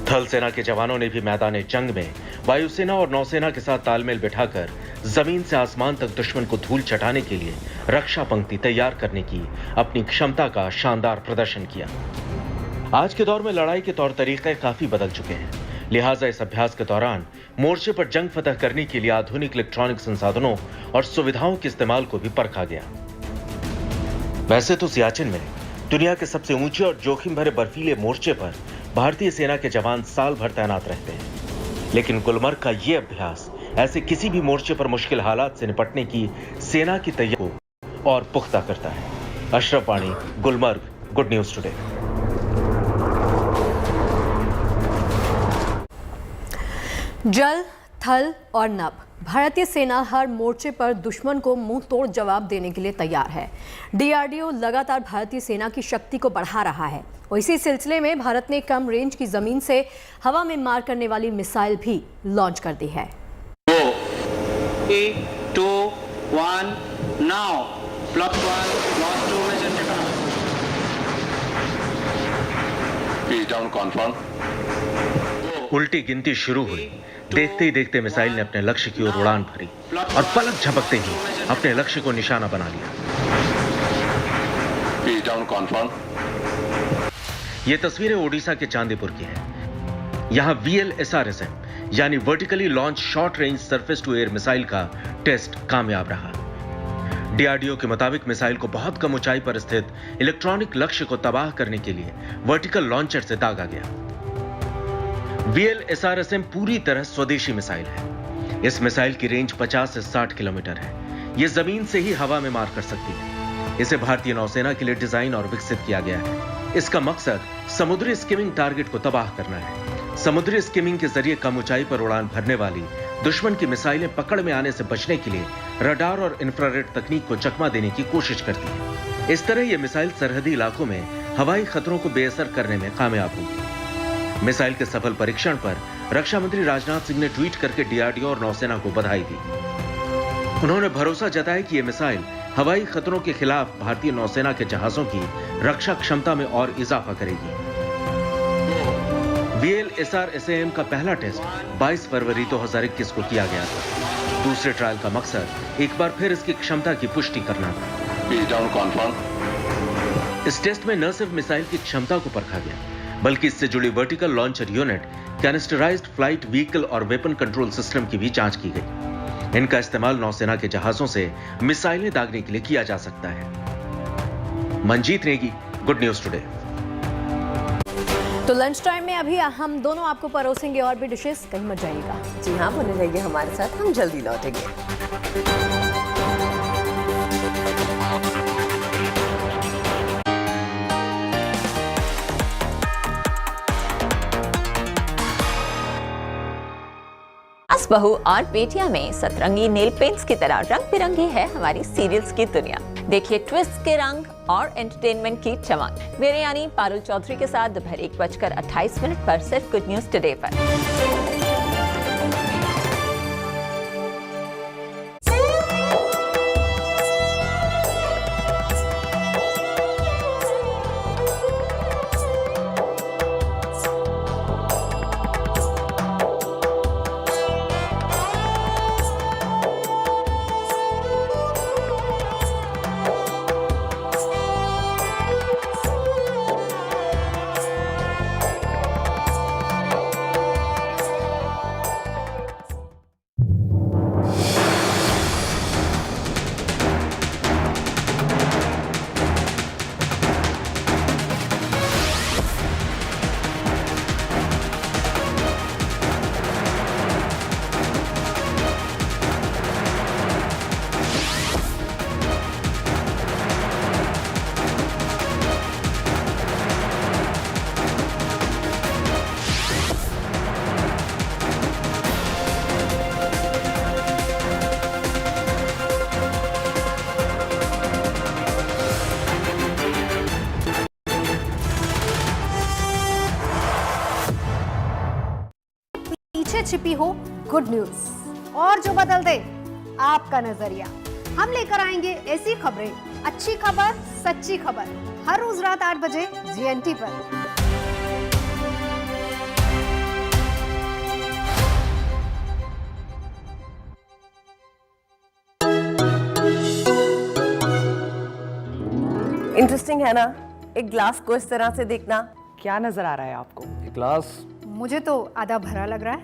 थल सेना के जवानों ने भी मैदान जंग में वायुसेना और नौसेना के साथ तालमेल बिठाकर जमीन से आसमान तक दुश्मन को धूल चटाने के लिए रक्षा पंक्ति तैयार करने की अपनी क्षमता का शानदार प्रदर्शन किया। आज के दौर में लड़ाई के तौर तरीके काफी बदल चुके हैं, लिहाजा इस अभ्यास के दौरान मोर्चे पर जंग फतह करने के लिए आधुनिक इलेक्ट्रॉनिक संसाधनों और सुविधाओं के इस्तेमाल को भी परखा गया। वैसे तो सियाचिन में दुनिया के सबसे ऊंचे और जोखिम भरे बर्फीले मोर्चे पर भारतीय सेना के जवान साल भर तैनात रहते हैं, लेकिन गुलमर्ग का यह अभ्यास ऐसे किसी भी मोर्चे पर मुश्किल हालात से निपटने की सेना की तैयारी को और पुख्ता करता है। अशरफ वाणी, गुलमर्ग, गुड न्यूज टुडे। जल, थल और नभ, भारतीय सेना हर मोर्चे पर दुश्मन को मुंह तोड़ जवाब देने के लिए तैयार है। डीआरडीओ लगातार भारतीय सेना की शक्ति को बढ़ा रहा है और इसी सिलसिले में भारत ने कम रेंज की जमीन से हवा में मार करने वाली मिसाइल भी लॉन्च कर दी है। 3, 2, 1 now block 1 launch 2 में चंद्रका पेज डाउन कॉन्फर्म। उल्टी गिनती शुरू हुई। देखते ही देखते मिसाइल ने अपने लक्ष्य की ओर उड़ान भरी और पलक झपकते ही अपने लक्ष्य को निशाना बना लिया। Page down confirm. ये तस्वीरें ओडिशा के चांदीपुर की हैं। यहां VLSRSM यानी vertically launch short range surface to air missile का टेस्ट कामयाब रहा। डीआरडीओ के मुताबिक मिसाइल को बहुत कम ऊंचाई पर स्थित इलेक्ट्रॉनिक लक्ष्य को तबाह करने के लिए वर्टिकल लॉन्चर से दागा गया। VLSRSM पूरी तरह स्वदेशी मिसाइल है। इस मिसाइल की रेंज 50 से 60 किलोमीटर है। यह जमीन से ही हवा में मार कर सकती है। इसे भारतीय नौसेना के लिए डिजाइन और विकसित किया गया है। इसका मकसद समुद्री स्किमिंग टारगेट को तबाह करना है। समुद्री स्किमिंग के जरिए कम ऊंचाई पर उड़ान भरने वाली दुश्मन की मिसाइलें पकड़ में आने से बचने के लिए रडार और इंफ्रारेड तकनीक को चकमा देने की कोशिश करती है। इस तरह यह मिसाइल सरहदी इलाकों में हवाई खतरों को बेअसर करने में कामयाब होगी। मिसाइल के सफल परीक्षण पर रक्षा मंत्री राजनाथ सिंह ने ट्वीट करके डीआरडीओ और नौसेना को बधाई दी। उन्होंने भरोसा जताया कि यह मिसाइल हवाई खतरों के खिलाफ भारतीय नौसेना के जहाजों की रक्षा क्षमता में और इजाफा करेगी। VLSR-SAM का पहला टेस्ट 22 फरवरी 2021 को किया गया था। दूसरे ट्रायल का मकसद एक बार फिर इसकी क्षमता की पुष्टि करना था। इस टेस्ट में न सिर्फ मिसाइल की क्षमता को परखा गया, बल्कि इससे जुड़ी vertical launcher unit, canisterized flight vehicle और वेपन कंट्रोल सिस्टम की भी जांच की गई। इनका इस्तेमाल नौसेना के जहाजों से मिसाइलें दागने के लिए किया जा सकता है। Manjeet Negi, good news today. तो लंच टाइम में अभी हम दोनों आपको परोसेंगे और भी डिशेस, कहीं मत जाइएगा। जी हाँ, बने रहिए हमारे साथ, हम जल्दी लौटेंगे। सास बहू और बेटियां में सतरंगी नेल पेंट्स की तरह रंग बिरंगी है हमारी सीरियल्स की दुनिया। देखिए ट्विस्ट के रंग और एंटरटेनमेंट की चमक मेरे यानी पारुल चौधरी के साथ दोपहर 1:28 पर सिर्फ गुड न्यूज टुडे पर। छिपी हो गुड न्यूज और जो बदल दे आपका नजरिया। हम लेकर आएंगे ऐसी खबरें, अच्छी खबर, सच्ची खबर, हर रोज रात 8 बजे GNT पर। इंटरेस्टिंग है ना, एक ग्लास को इस तरह से देखना। क्या नजर आ रहा है आपको? ग्लास मुझे तो आधा भरा लग रहा है,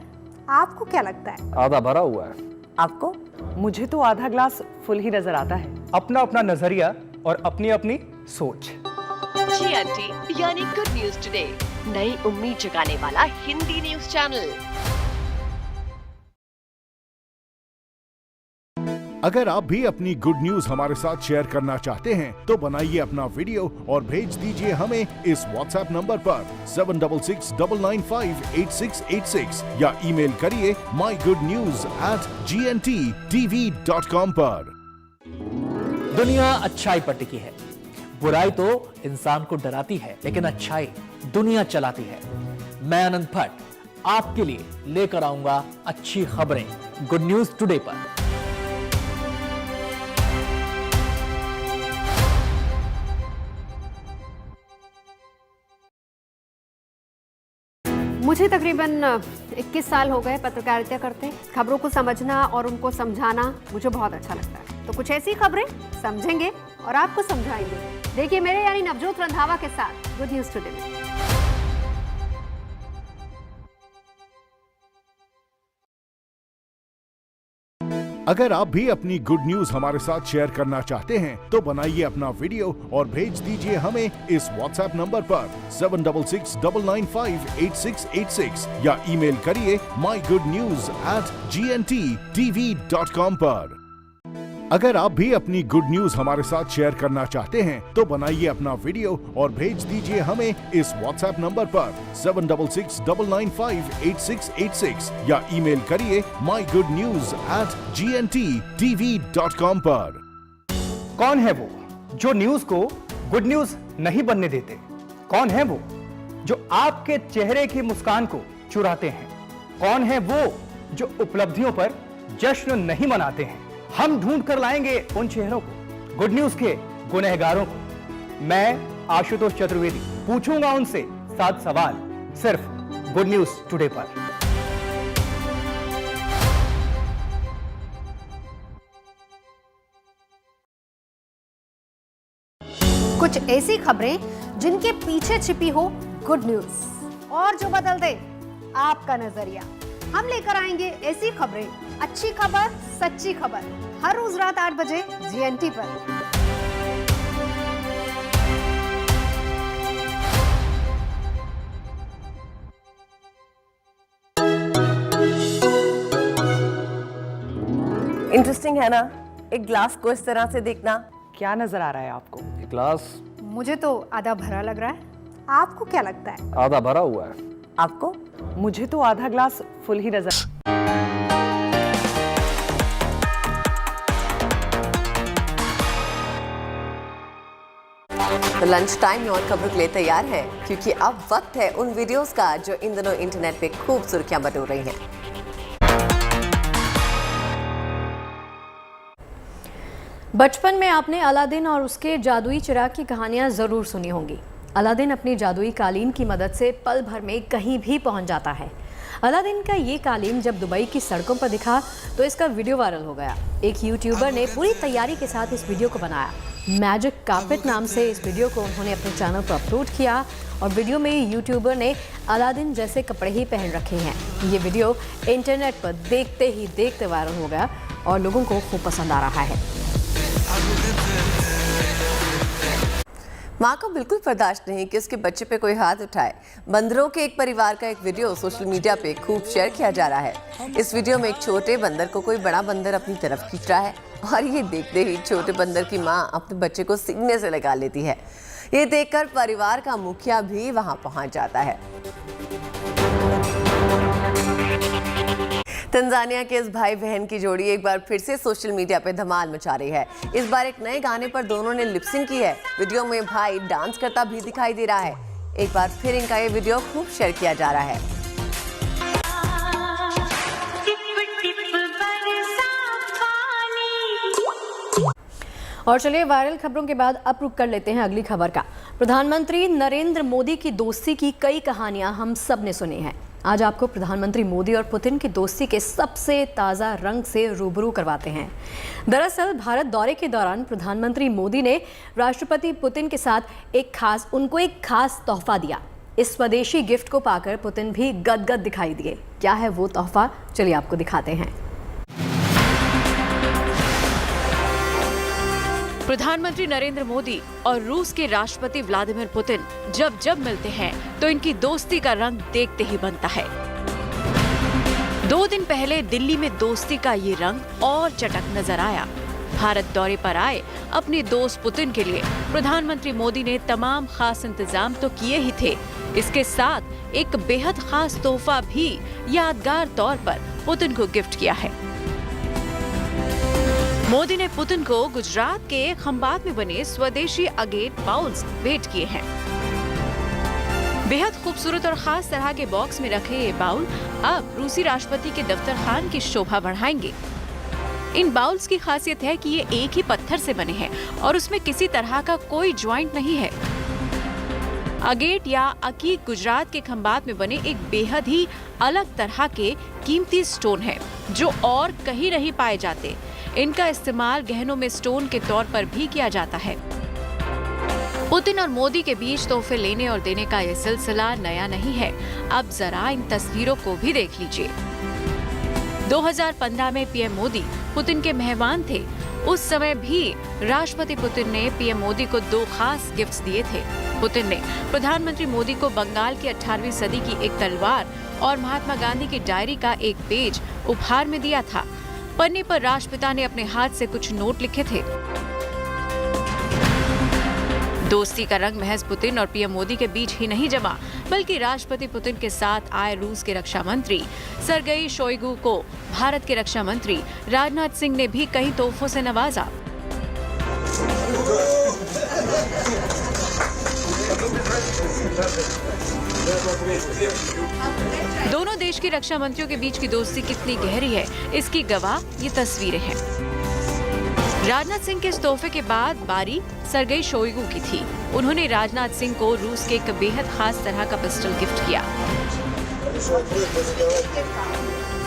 आपको क्या लगता है? आधा भरा हुआ है। आपको? मुझे तो आधा ग्लास फुल ही नजर आता है। अपना अपना नजरिया और अपनी अपनी सोच। GNT यानी गुड न्यूज टुडे, नई उम्मीद जगाने वाला हिंदी न्यूज चैनल। अगर आप भी अपनी गुड न्यूज हमारे साथ शेयर करना चाहते हैं तो बनाइए अपना वीडियो और भेज दीजिए हमें इस WhatsApp नंबर पर 7669958686 या ईमेल करिए mygoodnews@gntv.com पर। दुनिया अच्छाई पर टिकी है। बुराई तो इंसान को डराती है, लेकिन अच्छाई दुनिया चलाती है। मैं अनंत भट्ट आपके लिए लेकर आऊंगा अच्छी खबरें गुड न्यूज टुडे पर। मुझे तकरीबन 21 साल हो गए पत्रकारिता करते। खबरों को समझना और उनको समझाना मुझे बहुत अच्छा लगता है। तो कुछ ऐसी खबरें समझेंगे और आपको समझाएंगे। देखिए मेरे यानी नवजोत रंधावा के साथ गुड न्यूज टुडे में। अगर आप भी अपनी गुड न्यूज हमारे साथ शेयर करना चाहते हैं तो बनाइए अपना वीडियो और भेज दीजिए हमें इस WhatsApp नंबर पर 7669958686 या ईमेल करिए mygoodnews@gntv.com पर। अगर आप भी अपनी गुड न्यूज हमारे साथ शेयर करना चाहते हैं तो बनाइए अपना वीडियो और भेज दीजिए हमें इस WhatsApp नंबर पर 7669958686 या ईमेल करिए mygoodnews@gntv.com पर। कौन है वो जो न्यूज को गुड न्यूज नहीं बनने देते? कौन है वो जो आपके चेहरे की मुस्कान को चुराते हैं? कौन है वो जो उपलब्धियों पर जश्न नहीं मनाते हैं? हम ढूंढ कर लाएंगे उन चेहरों को गुड न्यूज के गुनहगारों को। मैं आशुतोष चतुर्वेदी पूछूंगा उनसे 7 सवाल सिर्फ गुड न्यूज टुडे पर। कुछ ऐसी खबरें जिनके पीछे छिपी हो गुड न्यूज और जो बदल दे आपका नजरिया। हम लेकर आएंगे ऐसी खबरें, अच्छी खबर, सच्ची खबर, हर रोज रात 8 बजे GNT पर। इंटरेस्टिंग है ना, एक ग्लास को इस तरह से देखना। क्या नजर आ रहा है आपको? ग्लास मुझे तो आधा भरा लग रहा है, आपको क्या लगता है? आधा भरा हुआ है। आपको? मुझे तो आधा ग्लास फुल ही नजर। तो लंच टाइम में और खबरों के लिए तैयार है, क्योंकि अब वक्त है उन वीडियोस का जो इन दिनों इंटरनेट पे खूब सुर्खियां बटोर रही हैं। बचपन में आपने अलादीन और उसके जादुई चिराग की कहानियां जरूर सुनी होंगी। अलादीन अपनी जादुई कालीन की मदद से पल भर में कहीं भी पहुंच जाता है। अलादीन का ये कालीन जब दुबई की सड़कों पर दिखा तो इसका वीडियो वायरल हो गया। एक यूट्यूबर ने पूरी तैयारी के साथ इस वीडियो को बनाया। मैजिक कार्पेट नाम से इस वीडियो को उन्होंने अपने चैनल पर अपलोड किया और वीडियो में यूट्यूबर ने अलादीन जैसे कपड़े ही पहन रखे हैं। ये वीडियो इंटरनेट पर देखते ही देखते वायरल हो गया और लोगों को खूब पसंद आ रहा है। माँ को बिल्कुल बर्दाश्त नहीं कि उसके बच्चे पे कोई हाथ उठाए। बंदरों के एक परिवार का एक वीडियो सोशल मीडिया पे खूब शेयर किया जा रहा है। इस वीडियो में एक छोटे बंदर को कोई बड़ा बंदर अपनी तरफ खींच रहा है और ये देखते ही छोटे बंदर की माँ अपने बच्चे को सीने से लगा लेती है। ये देखकर परिवार का मुखिया भी वहां पहुंच जाता है। तंजानिया के इस भाई बहन की जोड़ी एक बार फिर से सोशल मीडिया पे धमाल मचा रही है। इस बार एक नए गाने पर दोनों ने लिपसिंग की है। वीडियो में भाई डांस करता भी दिखाई दे रहा है। एक बार फिर इनका ये वीडियो खूब शेयर किया जा रहा है। और चलिए वायरल खबरों के बाद अब रुक कर लेते हैं अगली खबर का। प्रधानमंत्री नरेंद्र मोदी की दोस्ती की कई कहानियां हम सब ने सुनी हैं। आज आपको प्रधानमंत्री मोदी और पुतिन की दोस्ती के सबसे ताज़ा रंग से रूबरू करवाते हैं। दरअसल भारत दौरे के दौरान प्रधानमंत्री मोदी ने राष्ट्रपति पुतिन के साथ उनको एक खास तोहफा दिया। इस स्वदेशी गिफ्ट को पाकर पुतिन भी गदगद दिखाई दिए। क्या है वो तोहफा, चलिए आपको दिखाते हैं। प्रधानमंत्री नरेंद्र मोदी और रूस के राष्ट्रपति व्लादिमीर पुतिन जब मिलते हैं तो इनकी दोस्ती का रंग देखते ही बनता है। 2 दिन पहले दिल्ली में दोस्ती का ये रंग और चटक नजर आया। भारत दौरे पर आए अपने दोस्त पुतिन के लिए प्रधानमंत्री मोदी ने तमाम खास इंतजाम तो किए ही थे, इसके साथ एक बेहद खास तोहफा भी यादगार तौर पर पुतिन को गिफ्ट किया है। मोदी ने पुतिन को गुजरात के खंबात में बने स्वदेशी अगेट बाउल्स भेंट किए हैं। बेहद खूबसूरत और खास तरह के बॉक्स में रखे ये बाउल अब रूसी राष्ट्रपति के दफ्तर खान की शोभा बढ़ाएंगे। इन बाउल्स की खासियत है कि ये एक ही पत्थर से बने हैं और उसमें किसी तरह का कोई ज्वाइंट नहीं है। अगेट या अकीक गुजरात के खंबात में बने एक बेहद ही अलग तरह के कीमती स्टोन है जो और कहीं नहीं पाए जाते। इनका इस्तेमाल गहनों में स्टोन के तौर पर भी किया जाता है। पुतिन और मोदी के बीच तोहफे लेने और देने का यह सिलसिला नया नहीं है। अब जरा इन तस्वीरों को भी देख लीजिए। 2015 में पीएम मोदी पुतिन के मेहमान थे। उस समय भी राष्ट्रपति पुतिन ने पीएम मोदी को 2 खास गिफ्ट्स दिए थे। पुतिन ने प्रधानमंत्री मोदी को बंगाल की 18वीं सदी की एक तलवार और महात्मा गांधी की डायरी का एक पेज उपहार में दिया था। पन्ने पर राष्ट्रपिता ने अपने हाथ से कुछ नोट लिखे थे। दोस्ती का रंग महज पुतिन और पीएम मोदी के बीच ही नहीं जमा, बल्कि राष्ट्रपति पुतिन के साथ आए रूस के रक्षा मंत्री सरगेई शोइगु को भारत के रक्षा मंत्री राजनाथ सिंह ने भी कई तोहफों से नवाजा। दोनों देश के रक्षा मंत्रियों के बीच की दोस्ती कितनी गहरी है, इसकी गवाह ये तस्वीरें हैं। राजनाथ सिंह के इस तोहफे के बाद बारी सरगेई शोइगु की थी। उन्होंने राजनाथ सिंह को रूस के एक बेहद खास तरह का पिस्टल गिफ्ट किया।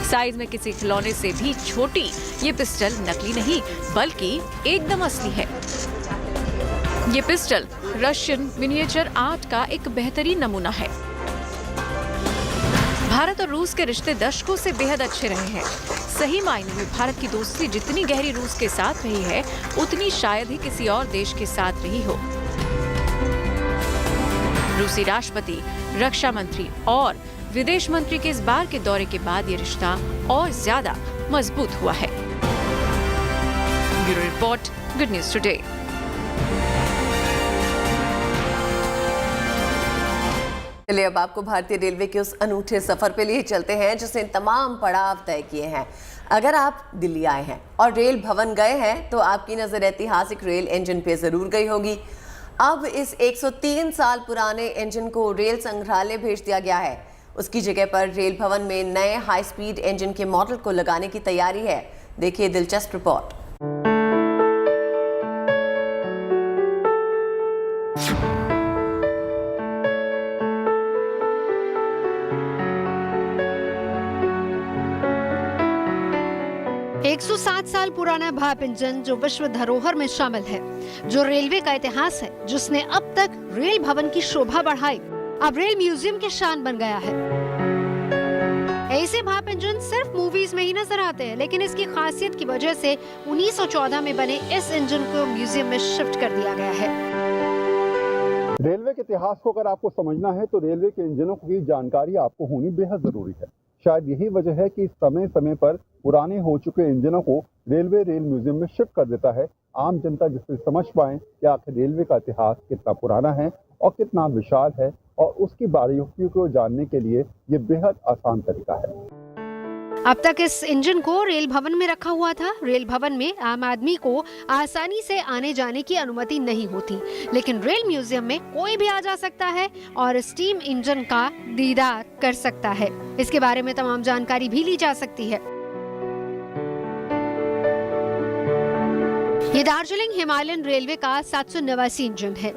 साइज में किसी खिलौने से भी छोटी ये पिस्टल नकली नहीं बल्कि एकदम असली है। ये पिस्टल रशियन मिनिएचर आर्ट का एक बेहतरीन नमूना है। भारत और रूस के रिश्ते दशकों से बेहद अच्छे रहे हैं। सही मायने में भारत की दोस्ती जितनी गहरी रूस के साथ रही है उतनी शायद ही किसी और देश के साथ रही हो। रूसी राष्ट्रपति, रक्षा मंत्री और विदेश मंत्री के इस बार के दौरे के बाद ये रिश्ता और ज्यादा मजबूत हुआ है। Bureau report, good news today. चलिए अब आपको भारतीय रेलवे के उस अनूठे सफर पे लिए चलते हैं जिसने तमाम पड़ाव तय किए हैं। अगर आप दिल्ली आए हैं और रेल भवन गए हैं तो आपकी नजर ऐतिहासिक रेल इंजन पे जरूर गई होगी। अब इस 103 साल पुराने इंजन को रेल संग्रहालय भेज दिया गया है। उसकी जगह पर रेल भवन में नए हाई स्पीड इंजन के मॉडल को लगाने की तैयारी है। देखिए दिलचस्प रिपोर्ट। एक 107 साल पुराना भाप इंजन जो विश्व धरोहर में शामिल है, जो रेलवे का इतिहास है, जिसने अब तक रेल भवन की शोभा बढ़ाई, अब रेल म्यूजियम की शान बन गया है। ऐसे भाप इंजन सिर्फ मूवीज में ही नजर आते हैं, लेकिन इसकी खासियत की वजह से 1914 में बने इस इंजन को म्यूजियम में शिफ्ट कर दिया गया है। रेलवे के इतिहास को अगर आपको समझना है तो रेलवे के इंजनों की जानकारी आपको होनी बेहद जरूरी है। शायद यही वजह है कि समय समय पर पुराने हो चुके इंजनों को रेलवे रेल म्यूजियम में शिफ्ट कर देता है, आम जनता जिससे समझ पाए कि आखिर रेलवे का इतिहास कितना पुराना है और कितना विशाल है, और उसकी बारीकियों को जानने के लिए ये बेहद आसान तरीका है। अब तक इस इंजन को रेल भवन में रखा हुआ था। रेल भवन में आम आदमी को आसानी से आने जाने की अनुमति नहीं होती, लेकिन रेल म्यूजियम में कोई भी आ जा सकता है और स्टीम इंजन का दीदार कर सकता है। इसके बारे में तमाम जानकारी भी ली जा सकती है। ये दार्जिलिंग हिमालयन रेलवे का 789 इंजन है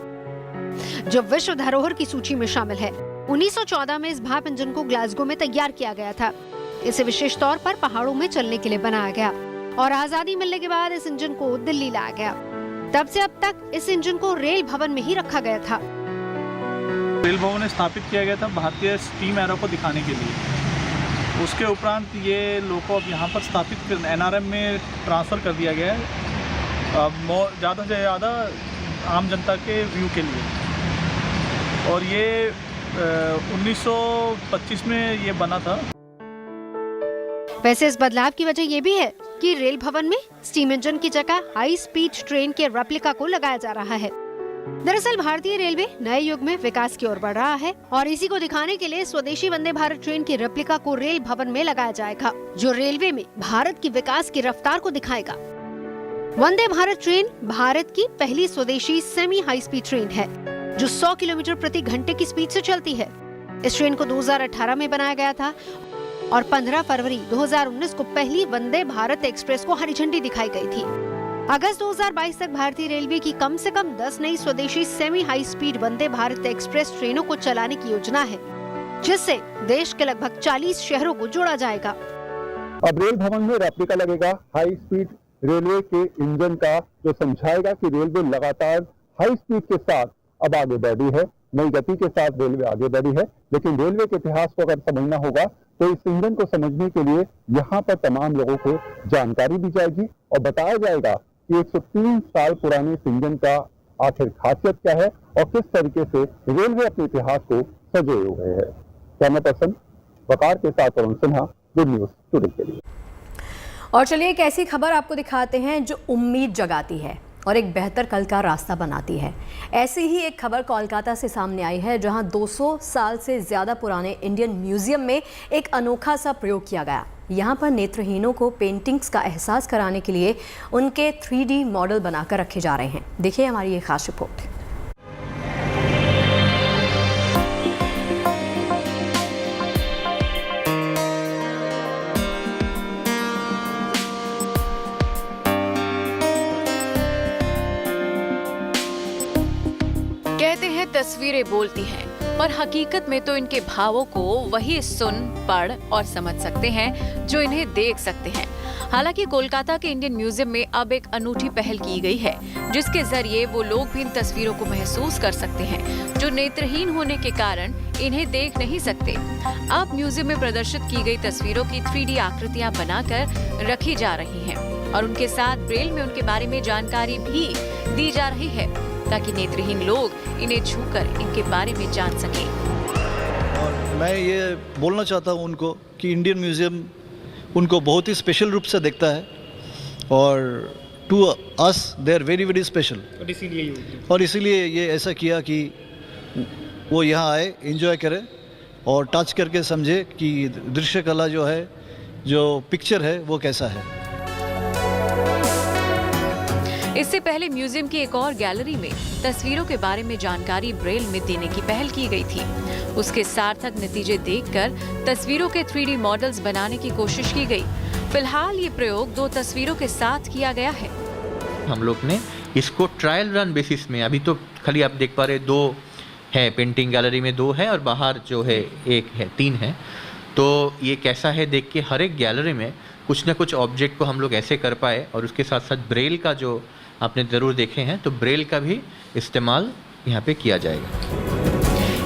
जो विश्व धरोहर की सूची में शामिल है। 1914 में इस भाप इंजन को ग्लासगो में तैयार किया गया था। इसे विशेष तौर पर पहाड़ों में चलने के लिए बनाया गया और आजादी मिलने के बाद इस इंजन को दिल्ली लाया गया। तब से अब तक इस इंजन को रेल भवन में ही रखा गया था। रेल भवन में स्थापित किया गया था भारतीय स्टीम एरो को दिखाने के लिए। उसके उपरांत ये लोको अब यहाँ पर स्थापित NRM में ट्रांसफर कर दिया गया है, ज़्यादा से ज़्यादा आम जनता के व्यू के लिए। और ये 1925 में ये बना था। वैसे इस बदलाव की वजह ये भी है कि रेल भवन में स्टीम इंजन की जगह हाई स्पीड ट्रेन के रेप्लिका को लगाया जा रहा है। दरअसल भारतीय रेलवे नए युग में विकास की ओर बढ़ रहा है और इसी को दिखाने के लिए स्वदेशी वंदे भारत ट्रेन की रेप्लिका को रेल भवन में लगाया जाएगा, जो रेलवे में भारत की विकास की रफ्तार को दिखाएगा। वंदे भारत ट्रेन भारत की पहली स्वदेशी सेमी हाई स्पीड ट्रेन है जो 100 किलोमीटर प्रति घंटे की स्पीड से चलती है। इस ट्रेन को 2018 में बनाया गया था और 15 फरवरी 2019 को पहली वंदे भारत एक्सप्रेस को हरी झंडी दिखाई गई थी। अगस्त 2022 तक भारतीय रेलवे की कम से कम 10 नई स्वदेशी semi high speed Vande Bharat express ट्रेनों को चलाने की योजना है, जिससे देश के लगभग 40 शहरों को जोड़ा जाएगा। अब रेल भवन में रेप्लिका लगेगा हाई स्पीड रेलवे के इंजन का, जो समझाएगा कि रेलवे लगातार हाई स्पीड के साथ अब आगे बढ़ी है, नई गति के साथ रेलवे आगे बढ़ी है। लेकिन रेलवे के इतिहास को अगर समझना होगा तो इस इंजन को समझने के लिए यहाँ पर तमाम लोगों को जानकारी दी जाएगी और बताया जाएगा कि 103 साल पुराने इस इंजन का आखिर खासियत क्या है और किस तरीके से रेलवे अपने इतिहास को सजोए हुए है। कैमरा पर्सन वकार के साथ Arun Sinha, good news today के लिए। और चलिए एक ऐसी खबर आपको दिखाते हैं जो उम्मीद जगाती है और एक बेहतर कल का रास्ता बनाती है। ऐसी ही एक खबर कोलकाता से सामने आई है, जहां 200 साल से ज़्यादा पुराने इंडियन म्यूजियम में एक अनोखा सा प्रयोग किया गया। यहां पर नेत्रहीनों को पेंटिंग्स का एहसास कराने के लिए उनके 3D मॉडल बनाकर रखे जा रहे हैं। देखिए हमारी ये खास रिपोर्ट। तस्वीरें बोलती हैं, पर हकीकत में तो इनके भावों को वही सुन, पढ़ और समझ सकते हैं जो इन्हें देख सकते हैं। हालांकि कोलकाता के इंडियन म्यूजियम में अब एक अनूठी पहल की गई है, जिसके जरिए वो लोग भी इन तस्वीरों को महसूस कर सकते हैं जो नेत्रहीन होने के कारण इन्हें देख नहीं सकते। अब म्यूजियम में प्रदर्शित की गई तस्वीरों की 3D आकृतियां बनाकर रखी जा रही हैं और उनके साथ ब्रेल में उनके बारे में जानकारी भी दी जा रही है, ताकि नेत्रहीन लोग इन्हें छूकर इनके बारे में जान सकें। और मैं ये बोलना चाहता हूँ उनको कि इंडियन म्यूजियम उनको बहुत ही स्पेशल रूप से देखता है और to us they are very very special, और इसीलिए ये ऐसा किया कि वो यहाँ आए, एंजॉय करें और टच करके समझे कि दृश्य कला जो है, जो पिक्चर है, वो कैसा है। इससे पहले म्यूजियम की एक और गैलरी में तस्वीरों के बारे में जानकारी ब्रेल में देने की पहल की गई थी। उसके सार्थक नतीजे देखकर तस्वीरों के 3D मॉडल्स बनाने की कोशिश की गई। फिलहाल ये प्रयोग 2 तस्वीरों के साथ किया गया है। हम लोग ने इसको ट्रायल रन बेसिस में, अभी तो खाली आप देख पा रहे 2 है, पेंटिंग गैलरी में 2 है और बाहर जो है 1 है, 3 है। तो ये कैसा है देख के हर एक गैलरी में कुछ ना कुछ ऑब्जेक्ट को हम लोग ऐसे कर पाए, और उसके साथ साथ ब्रेल का जो आपने ज़रूर देखे हैं, तो ब्रेल का भी इस्तेमाल यहाँ पे किया जाएगा।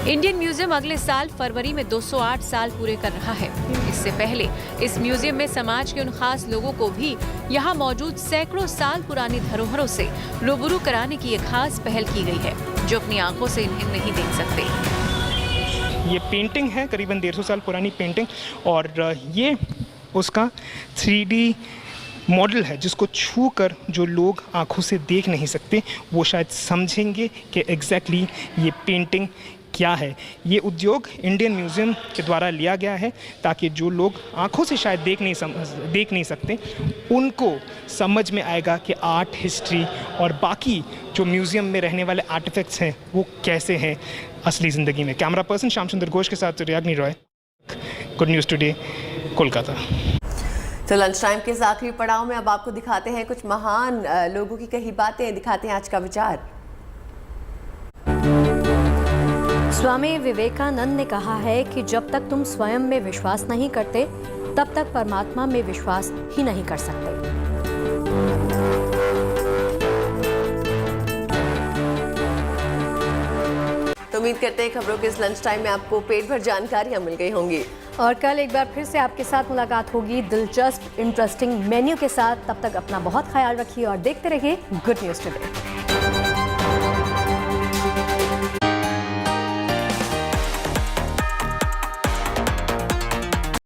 इंडियन म्यूजियम अगले साल फरवरी में 208 साल पूरे कर रहा है। इससे पहले इस म्यूजियम में समाज के उन खास लोगों को भी यहाँ मौजूद सैकड़ों साल पुरानी धरोहरों से रूबरू कराने की एक खास पहल की गई है, जो अपनी आंखों से इन्हें नहीं देख सकते। ये पेंटिंग है, करीबन 150 साल पुरानी पेंटिंग, और ये उसका 3D मॉडल है, जिसको छू कर जो लोग आंखों से देख नहीं सकते वो शायद समझेंगे कि एग्जैक्टली ये पेंटिंग क्या है। ये उद्योग इंडियन म्यूज़ियम के द्वारा लिया गया है ताकि जो लोग आंखों से शायद देख नहीं सकते उनको समझ में आएगा कि आर्ट, हिस्ट्री और बाकी जो म्यूज़ियम में रहने वाले आर्टिफैक्ट्स हैं वो कैसे हैं असली ज़िंदगी में। कैमरा पर्सन श्याम सुंदर घोष के साथ Riyagni Roy, good news today, Kolkata. तो लंच टाइम के इस आखिरी पड़ाव में अब आपको दिखाते हैं कुछ महान लोगों की कही बातें, दिखाते हैं आज का विचार। स्वामी विवेकानंद ने कहा है कि जब तक तुम स्वयं में विश्वास नहीं करते तब तक परमात्मा में विश्वास ही नहीं कर सकते। तो उम्मीद करते हैं खबरों के इस लंच टाइम में आपको पेट भर जानकारियां मिल गई होंगी, और कल एक बार फिर से आपके साथ मुलाकात होगी दिलचस्प इंटरेस्टिंग मेन्यू के साथ। तब तक अपना बहुत ख्याल रखिए और देखते रहिए गुड न्यूज़ टुडे।